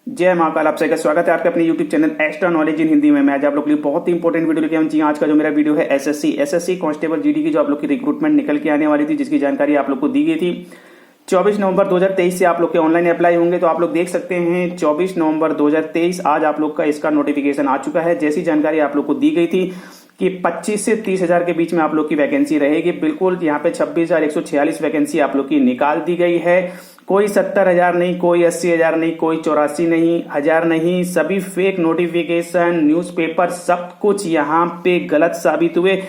जय महाकाल। आप सभी का स्वागत है आपके अपने YouTube channel extra knowledge in Hindi में। मैं आज आप लोग के लिए बहुत ही इंपॉर्टेंट वीडियो लेके आया हूं। जी आज का जो मेरा वीडियो है एसएससी कांस्टेबल जीडी की जो आप लोग की रिक्रूटमेंट निकल के आने वाली थी, जिसकी जानकारी आप लोग को दी गई थी। 24 नवंबर 2023 से आप लोग के ऑनलाइन अप्लाई होंगे। तो आप लोग देख सकते हैं 24 नवंबर 2023 आज आप लोग का इसका नोटिफिकेशन आ चुका है। जैसी जानकारी आप लोग को दी गई थी कि 25 से 30 हजार के बीच में आप लोग की वैकेंसी रहेगी। बिल्कुल यहाँ पे 26,146 वैकेंसी आप लोग की निकाल दी गई है। कोई 70,000 नहीं, कोई 80,000 नहीं, कोई 84 नहीं हजार नहीं, सभी फेक नोटिफिकेशन न्यूज़पेपर सब कुछ यहाँ पे गलत साबित हुए।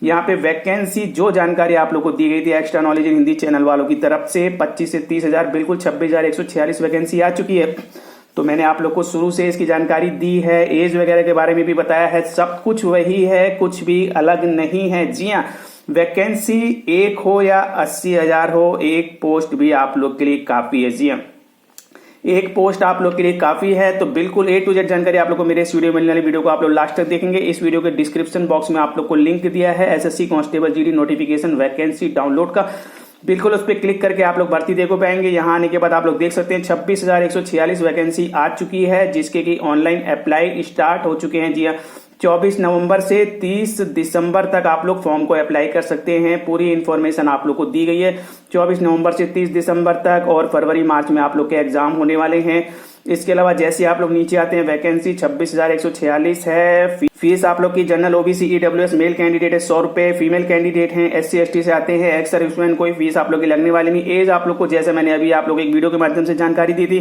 यहाँ पे वैकेंसी जो जानकारी आप लोग को दी गई थी extra knowledge in Hindi channel वालों की तरफ से 25 से 30 हजार, बिल्कुल 26,146 वैकेंसी आ चुकी है। तो मैंने आप लोग को शुरू से इसकी जानकारी दी है, एज वगैरह के बारे में भी बताया है, सब कुछ वही है, कुछ भी अलग नहीं है। जी हाँ, वैकेंसी 1 हो या 80,000 हो, एक पोस्ट भी आप लोग के लिए काफी है। जी हाँ, एक पोस्ट आप लोग के लिए काफी है। तो बिल्कुल A to Z जानकारी आप लोग को मेरे इस वीडियो मिलने वाली वीडियो को आप लोग लास्ट तक देखेंगे। इस वीडियो के डिस्क्रिप्शन बॉक्स में आप लोग को लिंक दिया है SSC constable GD notification vacancy download का। बिल्कुल उस पर क्लिक करके आप लोग भर्ती देखो पाएंगे। यहाँ आने के बाद आप लोग देख सकते हैं 26,146 वैकेंसी आ चुकी है, जिसके की ऑनलाइन अप्लाई स्टार्ट हो चुके हैं। जी हाँ, 24 नवंबर से 30 दिसंबर तक आप लोग फॉर्म को अप्लाई कर सकते हैं। पूरी इन्फॉर्मेशन आप लोग को दी गई है 24 नवंबर से 30 दिसंबर तक, और फरवरी मार्च में आप लोग के एग्जाम होने वाले हैं। इसके अलावा जैसे आप लोग नीचे आते हैं वैकेंसी 26,146 है। फीस आप लोग की general OBC EWS male candidate है 100 रुपए, फीमेल कैंडिडेट हैं एससी एसटी से आते हैं, एक्स सर्विसमैन, कोई फीस आप लोग की लगने वाली नहीं। एज आप लोग को जैसे मैंने अभी आप लोग एक वीडियो के माध्यम से जानकारी दी थी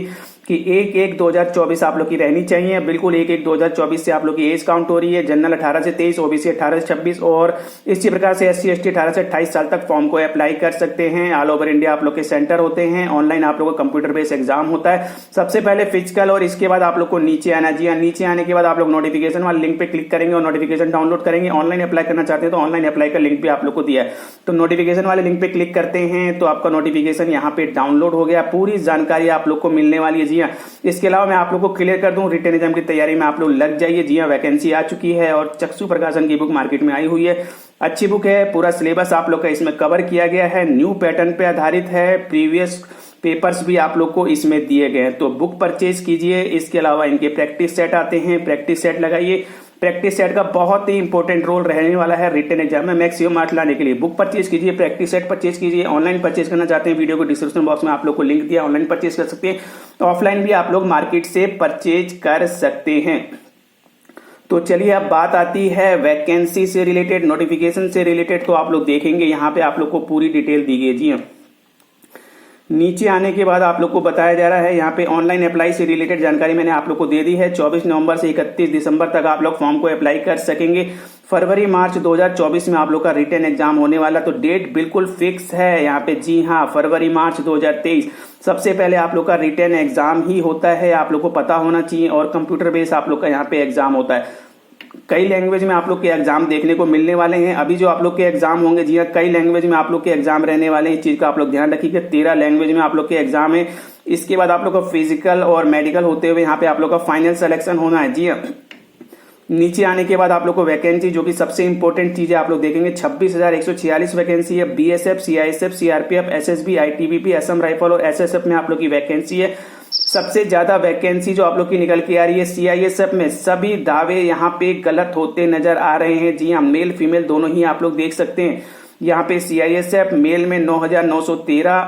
कि 1/1/2024 आप लोग की रहनी चाहिए। बिल्कुल 1/1/2024 से आप लोग की एज काउंट हो रही है। जनरल 18 से 23, ओबीसी 18 से 26 और इसी प्रकार से एससी एसटी 18 से 28 साल तक फॉर्म को अप्लाई कर सकते हैं। ऑल ओवर इंडिया आप लोग के सेंटर होते हैं। ऑनलाइन आप लोग का कंप्यूटर बेस्ड एग्जाम होता है। सबसे पहले फिजिकल और इसके बाद आप लोग को नीचे आना। जी हाँ, नीचे आने के बाद आप लोग नोटिफिकेशन वाले लिंक पे क्लिक करेंगे और नोटिफिकेशन डाउनलोड करेंगे। ऑनलाइन अप्लाई करना चाहते हैं तो ऑनलाइन अप्लाई का लिंक भी आप लोग को दिया है। तो नोटिफिकेशन वाले लिंक पे क्लिक करते हैं तो आपका नोटिफिकेशन यहाँ पे डाउनलोड हो गया। पूरी जानकारी आप लोग को मिलने वाली है। जी हाँ, इसके अलावा मैं आप लोग को क्लियर कर दूं, रिटन एग्जाम की तैयारी में आप लोग लग जाइए। जी हाँ, वैकेंसी आ चुकी है और चक्षु प्रकाशन की बुक मार्केट में आई हुई है। अच्छी बुक है, पूरा सिलेबस आप लोग का इसमें कवर किया गया है, न्यू पैटर्न पे आधारित है, प्रीवियस पेपर्स भी आप लोग को इसमें दिए गए हैं। तो बुक परचेज कीजिए। इसके अलावा इनके प्रैक्टिस सेट आते हैं, प्रैक्टिस सेट लगाइए। प्रैक्टिस सेट का बहुत ही इंपॉर्टेंट रोल रहने वाला है रिटन एग्जाम में मैक्सिमम मार्क्स लाने के लिए। बुक परचेज कीजिए, प्रैक्टिस सेट परचेज कीजिए। ऑनलाइन परचेज करना चाहते हैं, वीडियो को डिस्क्रिप्शन बॉक्स में आप लोग को लिंक दिया, ऑनलाइन परचेज कर सकते हैं। तो ऑफलाइन भी आप लोग मार्केट से परचेज कर सकते हैं। तो चलिए अब बात आती है वैकेंसी से रिलेटेड, नोटिफिकेशन से रिलेटेड। तो आप लोग देखेंगे यहाँ पे आप लोग को पूरी डिटेल दी गई। जी हाँ, नीचे आने के बाद आप लोग को बताया जा रहा है यहाँ पे ऑनलाइन अप्लाई से रिलेटेड जानकारी मैंने आप लोग को दे दी है। 24 नवंबर से 31 दिसंबर तक आप लोग फॉर्म को अप्लाई कर सकेंगे। फरवरी मार्च 2024 में आप लोग का रिटन एग्जाम होने वाला। तो डेट बिल्कुल फिक्स है यहाँ पे। जी हाँ, फरवरी मार्च 2023 सबसे पहले आप लोग का रिटन एग्जाम ही होता है, आप लोग को पता होना चाहिए। और कंप्यूटर बेस्ड आप लोग का यहाँ पे एग्जाम होता है। कई लैंग्वेज में आप लोग के एग्जाम देखने को मिलने वाले हैं। अभी जो आप लोग के एग्जाम होंगे, जी हाँ, कई लैंग्वेज में आप लोग के एग्जाम रहने वाले हैं। इस चीज का आप लोग ध्यान रखिएगा। 13 लैंग्वेज में आप लोग के एग्जाम है। इसके बाद आप लोग का फिजिकल और मेडिकल होते हुए यहाँ पे आप लोग का फाइनल सिलेक्शन होना है। जी हाँ, नीचे आने के बाद आप लोग को वैकेंसी, जो कि सबसे इंपॉर्टेंट चीज है, आप लोग देखेंगे 26,146 वैकेंसी है। BSF, CISF, CRPF, SSB, ITBP, Assam rifle और एसएसएफ में आप लोग की वैकेंसी है। सबसे ज्यादा वैकेंसी जो आप लोग की निकल के आ रही है सीआईएसएफ में। सभी दावे यहाँ पे गलत होते नजर आ रहे हैं। जी हाँ, मेल फीमेल दोनों ही आप लोग देख सकते हैं। यहाँ पे सीआईएसएफ मेल में 9,913,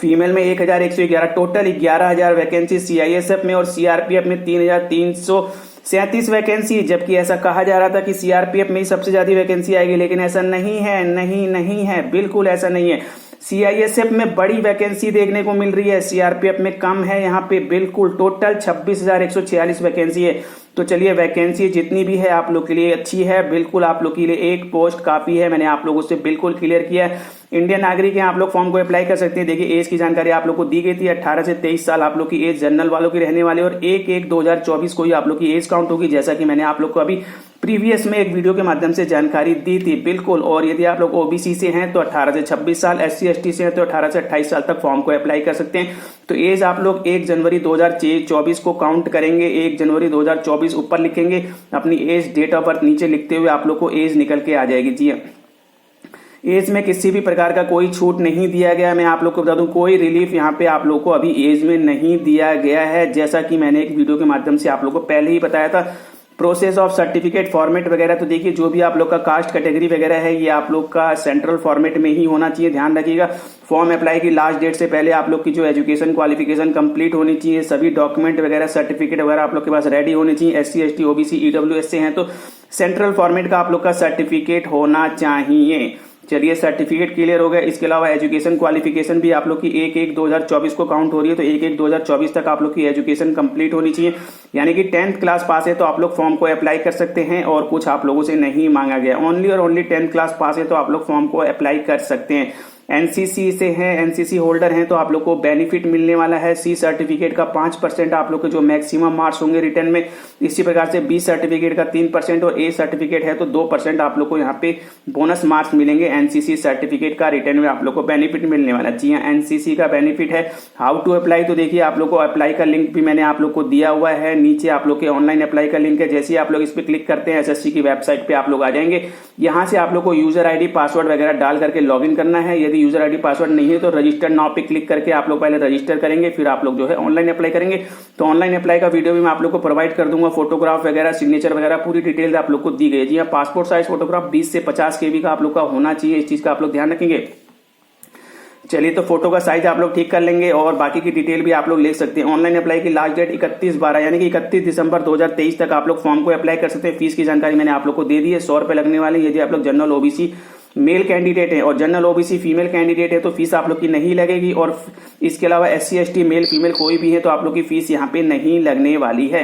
फीमेल में 1,111, टोटल 11,000 वैकेंसी सीआईएसएफ में। और सीआरपीएफ में 3,337 वैकेंसी। जबकि ऐसा कहा जा रहा था कि सीआरपीएफ में ही सबसे ज्यादा वैकेंसी आएगी, लेकिन ऐसा नहीं है, नहीं है, बिल्कुल ऐसा नहीं है। सीआईएसएफ में बड़ी वैकेंसी देखने को मिल रही है, सीआरपीएफ में कम है। यहाँ पे बिल्कुल टोटल 26,146 वैकेंसी है। तो चलिए, वैकेंसी जितनी भी है आप लोग के लिए अच्छी है। बिल्कुल आप लोग के लिए एक पोस्ट काफी है, मैंने आप लोगों से बिल्कुल क्लियर किया है। इंडियन नागरिक हैं, आप लोग फॉर्म को अप्लाई कर सकते हैं। देखिए, एज की जानकारी आप लोग को दी गई थी। 18 से 23 साल आप लोग की एज जनरल वालों की रहने वाली, और 1/1/2024 को ही आप लोग की एज काउंट होगी, जैसा कि मैंने आप लोग को अभी प्रीवियस में एक वीडियो के माध्यम से जानकारी दी थी। बिल्कुल। और यदि आप लोग ओबीसी से हैं तो 18 से 26 साल, एससी एसटी से हैं तो 18 से 28 साल तक फॉर्म को अप्लाई कर सकते हैं। तो एज आप लोग 1 जनवरी 2024 को काउंट करेंगे। 1 जनवरी 2024 ऊपर लिखेंगे, अपनी एज डेट ऑफ बर्थ नीचे लिखते हुए आप लोग को एज निकल के आ जाएगी। जी एज में किसी भी प्रकार का कोई छूट नहीं दिया गया। मैं आप लोग को बता दूं, कोई रिलीफ यहाँ पे आप लोग को अभी एज में नहीं दिया गया है, जैसा कि मैंने एक वीडियो के माध्यम से आप लोग को पहले ही बताया था। प्रोसेस ऑफ सर्टिफिकेट फॉर्मेट वगैरह तो देखिए, जो भी आप लोग का कास्ट कैटेगरी वगैरह है ये आप लोग का सेंट्रल फॉर्मेट में ही होना चाहिए, ध्यान रखिएगा। फॉर्म अप्लाई की लास्ट डेट से पहले आप लोग की जो एजुकेशन क्वालिफिकेशन कंप्लीट होनी चाहिए, सभी डॉक्यूमेंट वगैरह सर्टिफिकेट वगैरह आप लोग के पास रेडी होनी चाहिए। SC ST OBC EWS से हैं तो सेंट्रल फॉर्मेट का आप लोग का सर्टिफिकेट होना चाहिए। चलिए, सर्टिफिकेट क्लियर हो गया। इसके अलावा एजुकेशन क्वालिफिकेशन भी आप लोग की 1/1/2024 को काउंट हो रही है, तो 1/1/2024 तक आप लोग की एजुकेशन कंप्लीट होनी चाहिए। यानी कि 10th क्लास पास है तो आप लोग फॉर्म को अप्लाई कर सकते हैं, और कुछ आप लोगों से नहीं मांगा गया। ओनली और ओनली 10th क्लास पास है तो आप लोग फॉर्म को अप्लाई कर सकते हैं। एनसीसी से हैं, एनसीसी होल्डर हैं तो आप लोग को बेनिफिट मिलने वाला है। सी सर्टिफिकेट का 5% आप लोग के जो मैक्सिमम मार्क्स होंगे रिटर्न में। इसी प्रकार से बी सर्टिफिकेट का 3% और ए सर्टिफिकेट है तो 2% आप लोग को यहाँ पे बोनस मार्क्स मिलेंगे। एनसीसी सर्टिफिकेट का रिटर्न में आप लोग को बेनिफिट मिलने वाला। जी हाँ, एनसीसी का बेनिफिट है। हाउ टू अप्लाई, तो देखिए आप लोग को अप्लाई का लिंक भी मैंने आप लोग को दिया हुआ है। नीचे आप लोग के ऑनलाइन अप्लाई का लिंक है। जैसे ही आप लोग इस पर क्लिक करते हैं एसएससी की वेबसाइट पे आप लोग आ जाएंगे। यहाँ से आप लोग को यूजर आईडी पासवर्ड वगैरह डाल करके लॉग इन करना है। यदि यूजर आईडी पासवर्ड नहीं है तो रजिस्टर नाउ पे क्लिक करके आप लोग पहले रजिस्टर करेंगे, फिर आप लोग जो है ऑनलाइन अप्लाई करेंगे। तो ऑनलाइन अप्लाई का वीडियो भी मैं आप लोग को प्रोवाइड कर दूंगा। फोटोग्राफ वगैरह, सिग्नेचर वगैरह पूरी डिटेल आप लोग को दी गई है। जी हाँ, पासपोर्ट साइज फोटोग्राफ 20 से 50 KB का आप लोग का होना चाहिए। इस चीज का आप लोग ध्यान रखेंगे। चलिए, तो फोटो का साइज आप लोग ठीक कर लेंगे और बाकी की डिटेल भी आप लोग ले सकते हैं। ऑनलाइन अप्लाई की लास्ट डेट 31/12 यानी कि 31 दिसंबर 2023 तक आप लोग फॉर्म को अप्लाई कर सकते हैं। फीस की जानकारी मैंने आप लोग को दे दी है, 100 रुपए लगने वाले। यदि आप लोग जनरल ओबीसी मेल कैंडिडेट है और जनरल ओबीसी फीमेल कैंडिडेट है तो फीस आप लोग की नहीं लगेगी। और इसके अलावा SC ST मेल फीमेल कोई भी है तो आप लोग की फीस यहाँ पे नहीं लगने वाली है।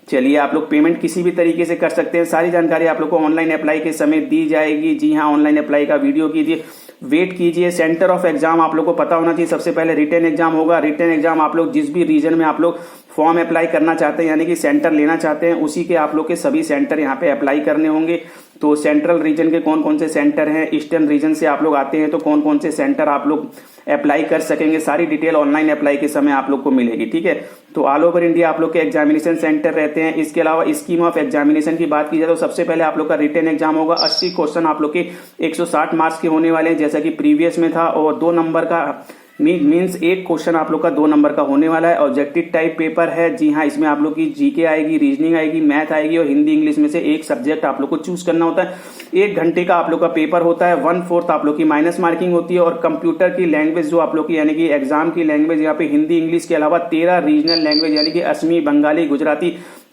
चलिए, आप लोग पेमेंट किसी भी तरीके से कर सकते हैं। सारी जानकारी आप लोग को ऑनलाइन अप्लाई के समय दी जाएगी। जी हाँ, ऑनलाइन अप्लाई का वीडियो कीजिए, वेट कीजिए। सेंटर ऑफ एग्जाम आप लोग को पता होना चाहिए। सबसे पहले रिटन एग्जाम होगा। रिटन एग्जाम आप लोग जिस भी रीजन में आप लोग फॉर्म अप्लाई करना चाहते हैं यानी कि सेंटर लेना चाहते हैं, उसी के आप लोग के सभी सेंटर यहाँ पे अप्लाई करने होंगे। तो सेंट्रल रीजन के कौन कौन से सेंटर हैं, ईस्टर्न रीजन से आप लोग आते हैं तो कौन कौन से सेंटर आप लोग अप्लाई कर सकेंगे, सारी डिटेल ऑनलाइन अप्लाई के समय आप लोग को मिलेगी। ठीक है, तो ऑल ओवर इंडिया आप लोग के एग्जामिनेशन सेंटर रहते हैं। इसके अलावा स्कीम ऑफ एग्जामिनेशन की बात की जाए तो सबसे पहले आप लोग का रिटन एग्जाम होगा। 80 क्वेश्चन आप लोग के 160 मार्क्स के होने वाले हैं, जैसा कि प्रीवियस में था। और 2 नंबर का मीन्स एक क्वेश्चन आप लोग का 2 नंबर का होने वाला है। ऑब्जेक्टिव टाइप पेपर है। जी हाँ, इसमें आप लोग की जीके आएगी, रीजनिंग आएगी, मैथ आएगी और हिंदी इंग्लिश में से एक सब्जेक्ट आप लोग को चूज करना होता है। 1 घंटे का आप लोग का पेपर होता है। 1/4 आप लोग की माइनस मार्किंग होती है। और कंप्यूटर की लैंग्वेज जो आप लोग की यानी कि एग्जाम की लैंग्वेज यहाँ पे हिंदी इंग्लिश के अलावा 13 रीजनल लैंग्वेज यानी कि असमी, बंगाली, गुजराती,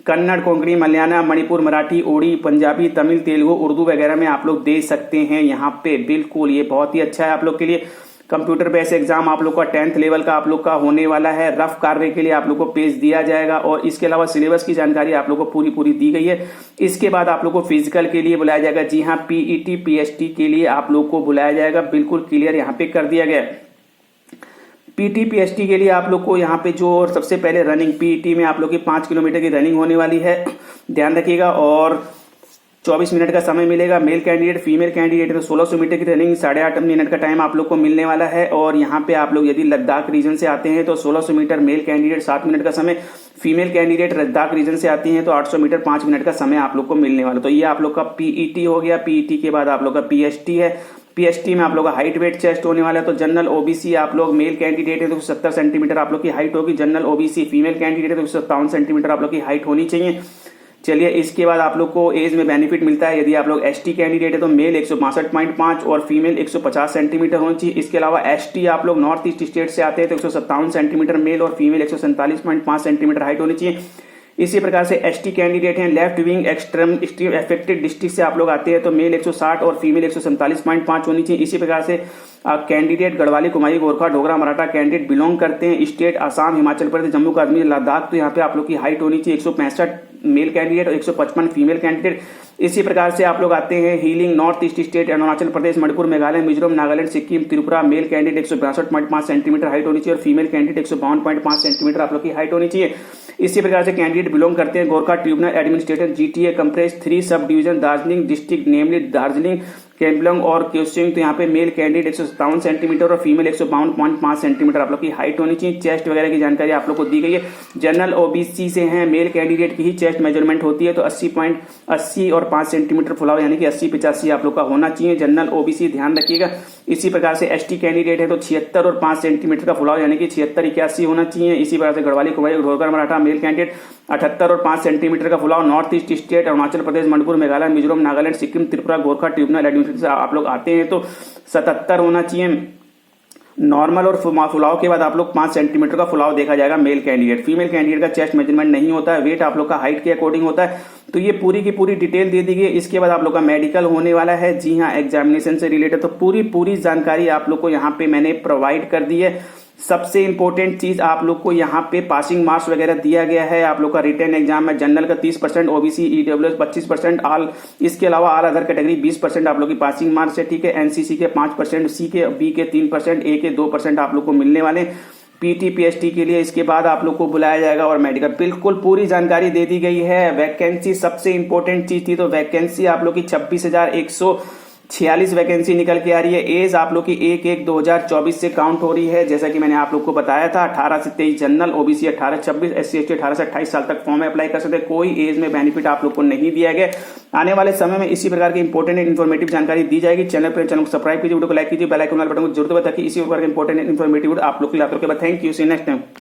कन्नड़, कोंकणी, मलयालम, मणिपुर, मराठी, ओडी, पंजाबी, तमिल, तेलुगु, उर्दू वगैरह में आप लोग दे सकते हैं यहाँ पे। बिल्कुल, ये बहुत ही अच्छा है आप लोग के लिए। कंप्यूटर बेस्ड एग्जाम आप लोग का 10th लेवल का आप लोग का होने वाला है। रफ कार्य के लिए आप लोग को पेज दिया जाएगा और इसके अलावा सिलेबस की जानकारी आप लोग को पूरी दी गई है। इसके बाद आप लोग को फिजिकल के लिए बुलाया जाएगा। जी हाँ, PET PST के लिए आप लोग को बुलाया जाएगा। बिल्कुल क्लियर यहाँ पे कर दिया गया। PT PST के लिए आप लोग को यहाँ पे जो सबसे पहले रनिंग PET में आप लोग की 5 किलोमीटर की रनिंग होने वाली है, ध्यान रखिएगा। और 24 मिनट का समय मिलेगा। मेल कैंडिडेट फीमेल कैंडिडेट तो 1600 मीटर की रनिंग 8.5 मिनट का टाइम आप लोग को मिलने वाला है। और यहाँ पे आप लोग यदि लद्दाख रीजन से आते हैं तो 1600 मीटर मेल कैंडिडेट 7 मिनट का समय, फीमेल कैंडिडेट लद्दाख रीजन से आती हैं तो 800 मीटर 5 मिनट का समय आप लोग को मिलने वाला। तो ये आप लोग का PET हो गया। PET के बाद आप लोग का PST है। PST में आप लोग का हाइट वेट चेस्ट होने वाला है। तो जनरल ओबीसी आप लोग मेल कैंडिडेट है तो 70 सेंटीमीटर आप लोग की हाइट होगी। जनरल ओबीसी फीमेल कैंडिडेट है तो 57 सेंटीमीटर आप लोग की हाइट होनी चाहिए। चलिए, इसके बाद आप लोग को एज में बेनिफिट मिलता है। यदि आप लोग ST कैंडिडेट है तो मेल 162.5 और फीमेल 150 सेंटीमीटर होनी चाहिए। इसके अलावा ST आप लोग नॉर्थ ईस्ट स्टेट से आते हैं तो 157 सेंटीमीटर मेल और फीमेल 147.5 सेंटीमीटर हाइट होनी चाहिए। इसी प्रकार से ST कैंडिडेट हैं left wing extreme affected district से आप लोग आते हैं तो मेल 160 और फीमेल 147.5 होनी चाहिए। इसी प्रकार से candidate Garhwali, Kumaoni, Gorkha, Dogra, Maratha candidate belong करते हैं स्टेट आसाम, हिमाचल प्रदेश, जम्मू कश्मीर, लद्दाख तो यहाँ पे आप लोग की हाइट होनी चाहिए 165 मेल कैंडिडेट और 155 फीमेल कैंडिडेट। इसी प्रकार से आप लोग आते हैं hailing north east state Arunachal Pradesh, Manipur, Meghalaya, Mizoram, Nagaland, Sikkim, Tripura male candidate 162.5 centimetre height होनी चाहिए और फीमेल कैंडिडेट 152.5 सेंटीमीटर आप लोग की हाइट होनी चाहिए। इसी प्रकार से कैंडिडेट बिलोंग करते हैं Gorkha tribunal administrator GTA comprises 3 sub division Darjeeling district namely Darjeeling Kalimpong और क्योसिंग, तो यहाँ पे मेल कैंडिडेट 157 सेंटीमीटर और फीमेल 152.5 सेंटीमीटर आप लोग की हाइट होनी चाहिए। चेस्ट वगैरह की जानकारी आप लोग को दी गई है। जनरल ओबीसी से हैं, मेल कैंडिडेट की ही चेस्ट मेजरमेंट होती है, तो 80 और 5 सेंटीमीटर फुलाव यानी कि 80-85 आप लोग का होना चाहिए। जनरल ओबीसी ध्यान रखिएगा। इसी प्रकार से एसटी कैंडिडेट है तो 76 और 5 सेंटीमीटर का फुलाव यानी कि 76-81 होना चाहिए। इसी प्रकार से गढ़वाली कुमारी ढोलकर मराठा मेल कैंडिडेट 78 और 5 सेंटीमीटर का फुलाव। North east state Arunachal Pradesh, Manipur, Meghalaya, Mizoram, Nagaland, Sikkim, Tripura, Gorkha tribunal administration से आप लोग आते हैं तो 77 होना चाहिए। नॉर्मल और फुलाव के बाद आप लोग 5 सेंटीमीटर का फुलाव देखा जाएगा मेल कैंडिडेट। फीमेल कैंडिडेट का चेस्ट मेजरमेंट नहीं होता है, वेट आप लोग का हाइट के अकॉर्डिंग होता है। तो ये पूरी की पूरी डिटेल दे दी गई है। इसके बाद आप लोग का मेडिकल होने वाला है, जी हाँ, एग्जामिनेशन से रिलेटेड, तो पूरी जानकारी आप लोग को यहाँ पे मैंने प्रोवाइड कर दी है। सबसे इंपॉर्टेंट चीज आप लोग को यहाँ पे पासिंग मार्क्स वगैरह दिया गया है। आप लोग का रिटन एग्जाम में जनरल का 30%, ओबीसी ईडब्ल्यूएस 25%, ऑल, इसके अलावा ऑल अदर कैटेगरी 20% आप लोग की पासिंग मार्क्स है, ठीक है। एनसीसी के 5%, सी के, बी के 3%, ए के 2% आप लोग को मिलने वाले। पीटी पीएचटी के लिए इसके बाद आप लोग को बुलाया जाएगा और मेडिकल, बिल्कुल पूरी जानकारी दे दी गई है। वैकेंसी सबसे इंपॉर्टेंट चीज थी, तो वैकेंसी आप लोग की 26,146 वैकेंसी निकल के आ रही है। एज आप लोग की 1/1/2024 से काउंट हो रही है, जैसा कि मैंने आप लोग को बताया था। 18 से 23 जनरल, ओबीसी 18-26, एससी एसटी 18 से 28 साल तक फॉर्म में अप्लाई कर सकते हैं। कोई एज में बेनिफिट आप लोग को नहीं दिया गया। आने वाले समय में इसी प्रकार की इंपॉर्टेंट इन्फॉर्मेटिव जानकारी दी जाएगी। चैनल को सब्सक्राइब कीजिए, वीडियो को लाइक कीजिए, बेल आइकन वाले बटन को जरूर दबाएं ताकि इसी प्रकार के इंपॉर्टेंट इन्फॉर्मेटिव आप लोग के लिए। Thank you, see next time.